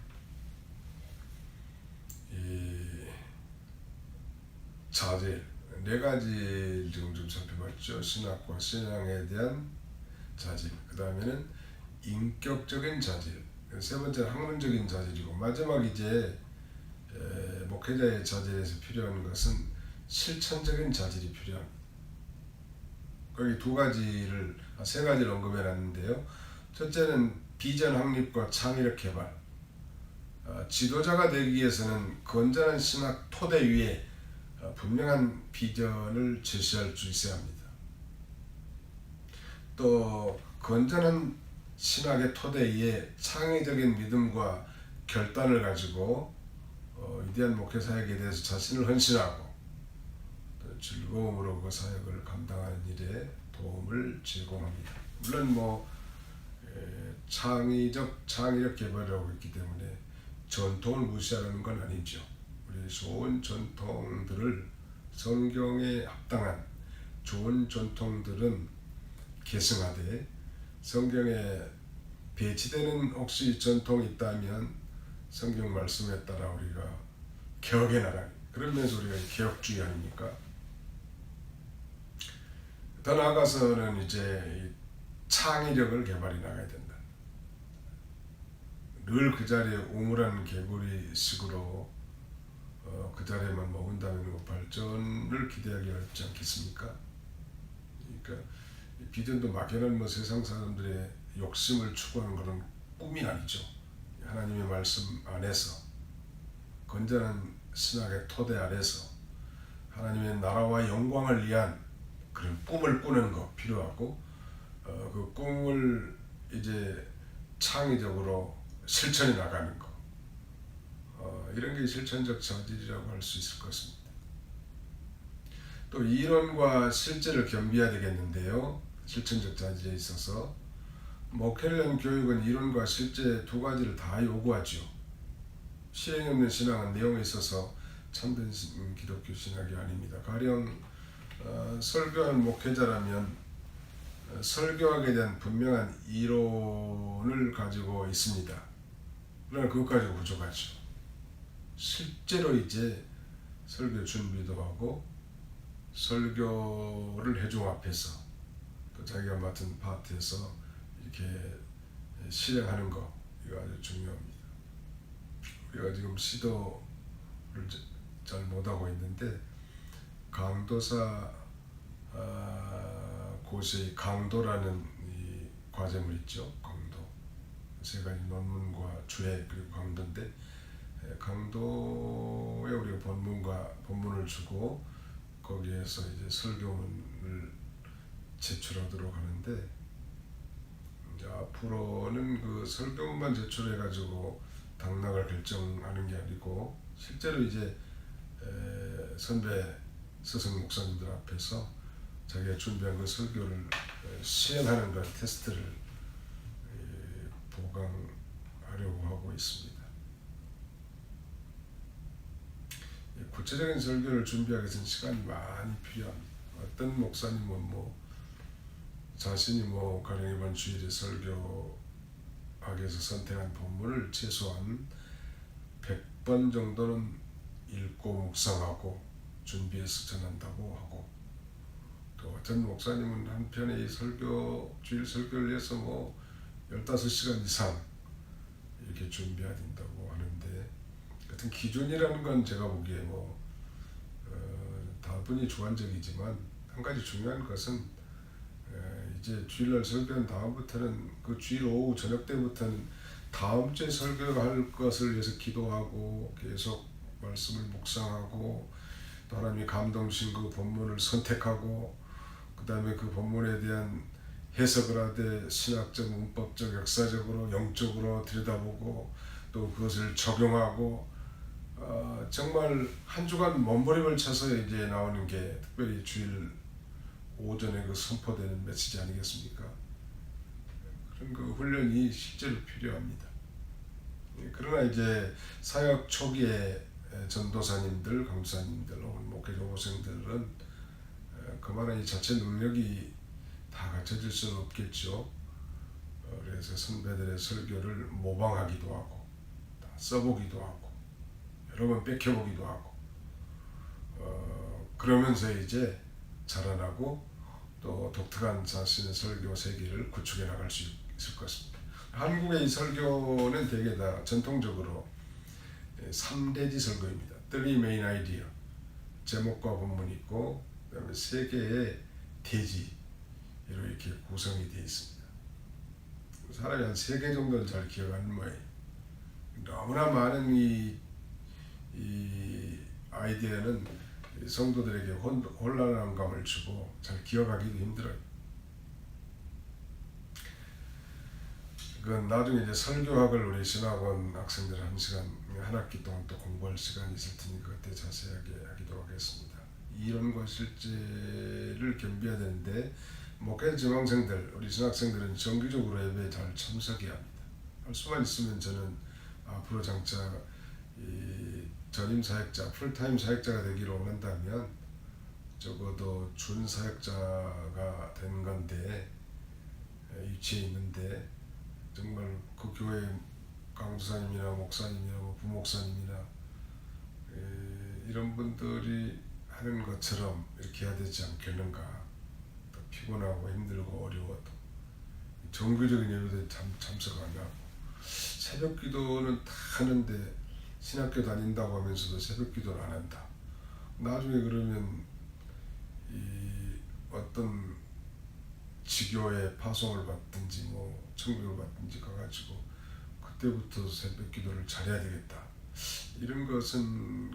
자질 네 가지를 지금 좀 살펴봤죠. 신학과 신앙에 대한 자질, 그 다음에는 인격적인 자질, 세 번째는 학문적인 자질이고, 마지막 이제 목회자의 자질에서 필요한 것은 실천적인 자질이 필요합니다. 거기 세 가지를 언급해 놨는데요. 첫째는 비전 확립과 창의력 개발. 지도자가 되기 위해서는 건전한 신학 토대 위에 분명한 비전을 제시할 수 있어야 합니다. 또 건전한 신학의 토대 위에 창의적인 믿음과 결단을 가지고 위대한 목회 사역에 대해서 자신을 헌신하고 또 즐거움으로 그 사역을 감당하는 일에 도움을 제공합니다. 물론 창의력 개발이라고 했기 때문에 전통을 무시하는 건 아니죠. 우리 좋은 전통들을, 성경에 합당한 좋은 전통들은 계승하되, 성경에 배치되는 혹시 전통이 있다면 성경 말씀에 따라 우리가 개혁해 나가는, 그러면서 우리가 개혁주의 아닙니까? 더 나아가서는 이제 창의력을 개발해 나가야 된다. 늘 그 자리에 우물한 개구리식으로 그 자리에만 머문다면 발전을 기대하기 어렵지 않겠습니까? 그러니까 비전도 막연한 세상 사람들의 욕심을 추구하는 것은 꿈이 아니죠. 하나님의 말씀 안에서, 건전한 신학의 토대 아래서 하나님의 나라와 영광을 위한 그런 꿈을 꾸는 거 필요하고, 그 꿈을 이제 창의적으로 실천해 나가는 거, 이런 게 실천적 자질이라고 할 수 있을 것 같습니다. 또 이론과 실제를 겸비해야 되겠는데요. 실천적 자질에 있어서 목회를 위한 교육은 이론과 실제 두 가지를 다 요구하죠. 실행이 없는 신앙은 내용에 있어서 참된 기독교 신학이 아닙니다. 가령 설교하는 목회자라면 설교하게 대한 분명한 이론을 가지고 있습니다. 그러나 그것 가지고 부족하죠. 실제로 이제 설교 준비도 하고 설교를 회중 앞에서 또 자기가 맡은 파트에서 이렇게 실행하는 거, 이거 아주 중요합니다. 우리가 지금 시도를 잘 못하고 있는데, 강도사 고시의 강도라는 이 과제물 있죠. 강도. 세 가지 논문과 주해 그리고 강도인데, 강도에 우리가 본문을 주고 거기에서 이제 설교문을 제출하도록 하는데, 이제 앞으로는 그 설교문만 제출해 가지고 당락을 결정하는 게 아니고, 실제로 이제 선배 스승 목사님들 앞에서 자기가 준비한 그 설교를 시행하는 그 테스트를 보강하려고 하고 있습니다. 구체적인 설교를 준비하기 위해서는 시간이 많이 필요합니다. 어떤 목사님은 자신이 가령 이번 주일에 설교하기 위해서 선택한 본문을 최소한 100번 정도는 읽고 묵상하고 준비해서 전한다고 하고, 또 어떤 목사님은 한편의 주일 설교를 위해서 15시간 이상 이렇게 준비해야 된다고 하는데, 같은 기준이라는 건 제가 보기에 다분히 주관적이지만, 한 가지 중요한 것은 이제 주일날 설교한 다음부터는 그 주일 오후 저녁 때부터는 다음 주에 설교할 것을 위해서 기도하고 계속 말씀을 묵상하고, 또 하나님이 감동 주신 그 본문을 선택하고, 그 다음에 그 본문에 대한 해석을 하되 신학적, 문법적, 역사적으로, 영적으로 들여다보고 또 그것을 적용하고, 정말 한 주간 몸부림을 쳐서 이제 나오는 게 특별히 주일 오전에 그 선포되는 메시지 아니겠습니까? 그런 그 훈련이 실제로 필요합니다. 그러나 이제 사역 초기에 전도사님들, 강사님들 혹은 목회자 후보생들은 그만한 이 자체 능력이 다 갖춰질 수는 없겠죠. 그래서 선배들의 설교를 모방하기도 하고 다 써보기도 하고 여러 번 뺏겨보기도 하고 그러면서 이제 자라나고 또 독특한 자신의 설교 세계를 구축해 나갈 수 있을 것입니다. 한국의 이 설교는 대개 다 전통적으로 3대지 설교입니다. 3 main idea, 제목과 본문이 있고 그다음에 3개의 대지로 이렇게 구성이 되어 있습니다. 사람이 한 3개 정도는 잘 기억하는 모양이에요. 너무나 많은 이 아이디어는 성도들에게 혼란한 감을 주고 잘 기억하기도 힘들어요. 그건 나중에 이제 설교학을 우리 신학원 학생들 한 학기 동안 또 공부할 시간이 있을 테니 그때 자세하게 하기도 하겠습니다. 이론과 실제를 겸비해야 되는데 목회 지망생들, 우리 신학생들은 정기적으로 예배에 잘 참석해야 합니다. 할 수만 있으면 저는 앞으로 장차 이 전임 사역자, 풀타임 사역자가 되기를 원한다면 적어도 준 사역자가 된 건데 위치에 있는데 정말 그 교회 강도사님이나 목사님이나 부목사님이나 이런 분들이 하는 것처럼 이렇게 해야 되지 않겠는가. 또 피곤하고 힘들고 어려워도 정규적인 예배에 참석 안 하고 새벽 기도는 다 하는데 신학교 다닌다고 하면서도 새벽 기도를 안 한다. 나중에 그러면 이 어떤 지교에 파송을 받든지 뭐 청교를 받든지 가가지고 그때부터 새벽 기도를 잘해야 되겠다. 이런 것은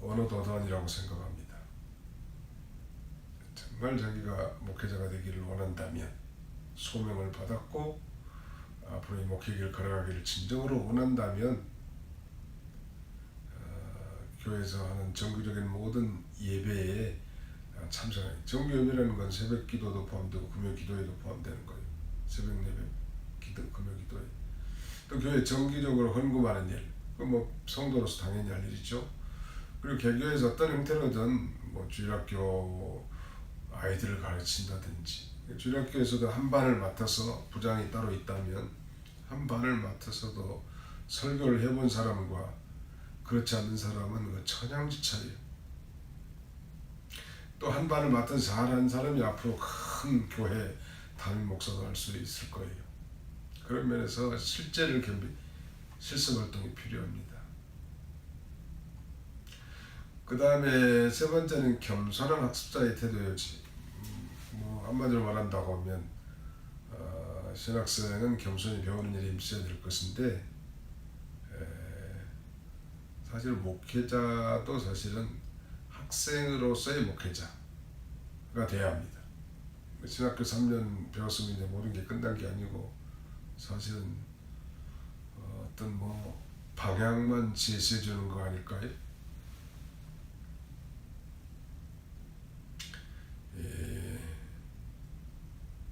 언어도단이라고 생각합니다. 정말 자기가 목회자가 되기를 원한다면 소명을 받았고 앞으로 이 목회길을 걸어가기를 진정으로 원한다면 교회에서 하는 정규적인 모든 예배에 참석하는 정규 예배라는 건 새벽 기도도 포함되고 금요 기도에도 포함되는 거예요. 새벽 예배, 기도, 금요 기도에 또 교회 정기적으로 헌금하는 일, 그 뭐 성도로서 당연히 할 일이죠. 그리고 개교에서 어떤 형태로든 뭐 주일학교 아이들을 가르친다든지 주일학교에서도 한 반을 맡아서 부장이 따로 있다면 한 반을 맡아서도 설교를 해본 사람과 그렇지 않은 사람은 그 천양지차예요. 또 한 반을 맡아서 잘하는 사람이 앞으로 큰 교회 담임 목사도 할 수 있을 거예요. 그런 면에서 실제를 실습 활동이 필요합니다. 그 다음에 세 번째는 겸손한 학습자의 태도였지. 뭐 한마디로 말한다고 하면 신학생은 겸손히 배우는 일에 힘써야 될 것인데 사실 목회자도 사실은 학생으로서의 목회자가 돼야 합니다. 신학교 3년 배웠으면 이제 모든 게 끝난 게 아니고 사실은 어떤 뭐 방향만 제시해 주는 거 아닐까요?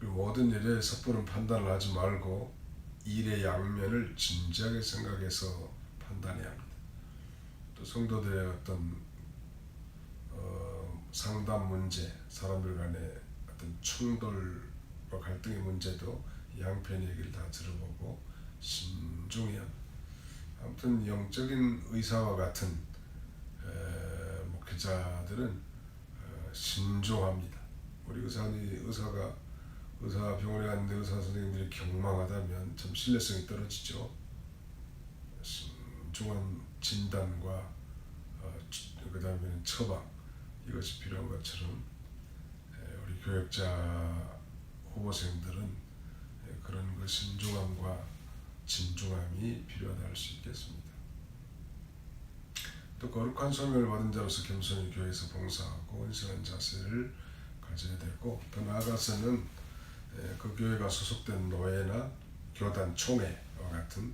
모든 일에 섣부른 판단을 하지 말고 일의 양면을 진지하게 생각해서 판단해야 합니다. 또 성도들의 어떤 상담 문제, 사람들 간의 어떤 충돌과 갈등의 문제도 양편의 얘기를 다 들어보고 신중해야 합니다. 아무튼 영적인 의사와 같은 목회자들은 신중합니다. 우리 의사 병원에 갔는데 의사 선생님들이 경망하다면 참 신뢰성이 떨어지죠. 신중한 진단과 그 다음에는 처방 이것이 필요한 것처럼 우리 교역자 후보생들은 그런 그 신중함과 진중함이 필요하다 할 수 있겠습니다. 또 거룩한 소명을 받은 자로서 겸손히 교회에서 봉사하고 온순한 자세를 가져야 되고 더 나아가서는 그 교회가 소속된 노회나 교단 총회와 같은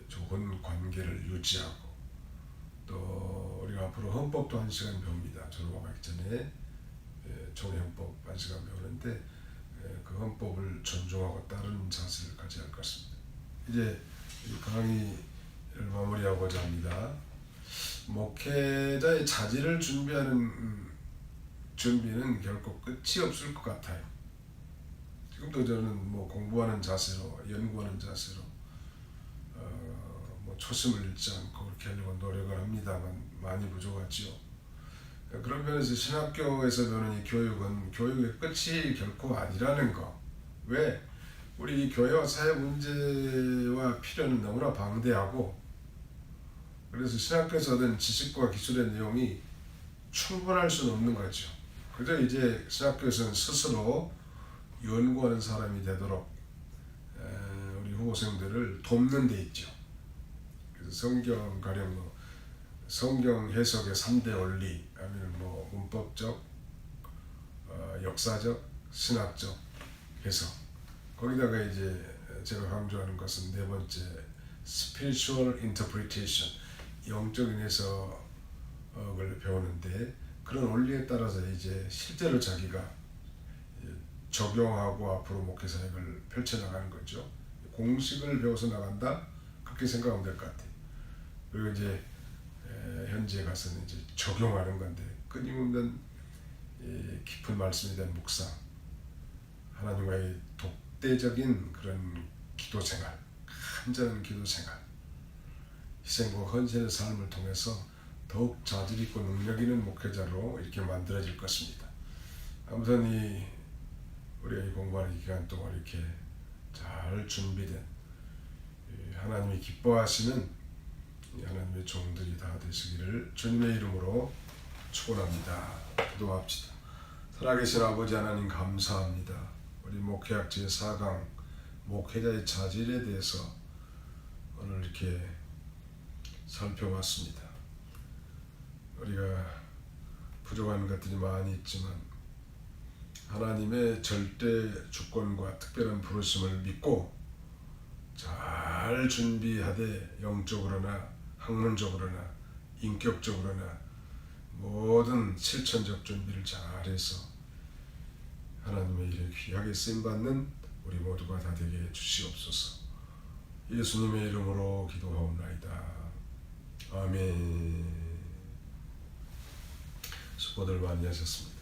좋은 관계를 유지하고 또 우리가 앞으로 헌법도 1시간 배웁니다. 졸업하기 전에 총회 헌법 1시간 배우는데 그 헌법을 존중하고 따르는 자세를 가져야 할 것입니다. 이제 이 강의를 마무리하고자 합니다. 목회자의 자질을 준비는 결코 끝이 없을 것 같아요. 지금도 저는 뭐 공부하는 자세로, 연구하는 자세로 뭐 초심을 잃지 않고 그렇게 하려고 노력을 합니다만 많이 부족하지요. 그런 면에서 신학교에서 배우는 이 교육은 교육의 끝이 결코 아니라는 거. 왜? 우리 교회와 사회 문제와 필요는 너무나 방대하고, 그래서 신학교에서 얻은 지식과 기술의 내용이 충분할 수는 없는 거죠. 그저 이제 신학교에서는 스스로 연구하는 사람이 되도록 우리 후보생들을 돕는 데 있죠. 그래서 성경 해석의 3대 원리, 아니면 뭐 문법적, 역사적, 신학적 해석. 거기다가 이제 제가 강조하는 것은 네 번째, spiritual interpretation, 영적인 해석을 배우는데, 그런 원리에 따라서 이제 실제로 자기가 적용하고 앞으로 목회 사역을 펼쳐나가는 거죠. 공식을 배워서 나간다, 그렇게 생각하면 될 것 같아요. 그리고 이제 현지에 가서는 이제 적용하는 건데, 끊임없는 깊은 말씀에 대한 묵상, 하나님과의 독대적인 그런 기도 생활, 간절한 기도 생활, 희생과 헌신의 삶을 통해서 더욱 자질 있고 능력 있는 목회자로 이렇게 만들어질 것입니다. 아무튼 우리가 이 공부하는 기간 동안 이렇게 잘 준비된 하나님이 기뻐하시는 하나님의 종들이 다 되시기를 주님의 이름으로 축원합니다. 기도합시다. 살아계신 아버지 하나님, 감사합니다. 우리 목회학 제4강 목회자의 자질에 대해서 오늘 이렇게 살펴봤습니다. 우리가 부족한 것들이 많이 있지만 하나님의 절대 주권과 특별한 부르심을 믿고 잘 준비하되, 영적으로나 학문적으로나 인격적으로나 모든 실천적 준비를 잘해서 하나님의 일에 귀하게 쓰임받는 우리 모두가 다 되게 해주시옵소서. 예수님의 이름으로 기도하옵나이다. 아멘. 수고들 많이 하셨습니다.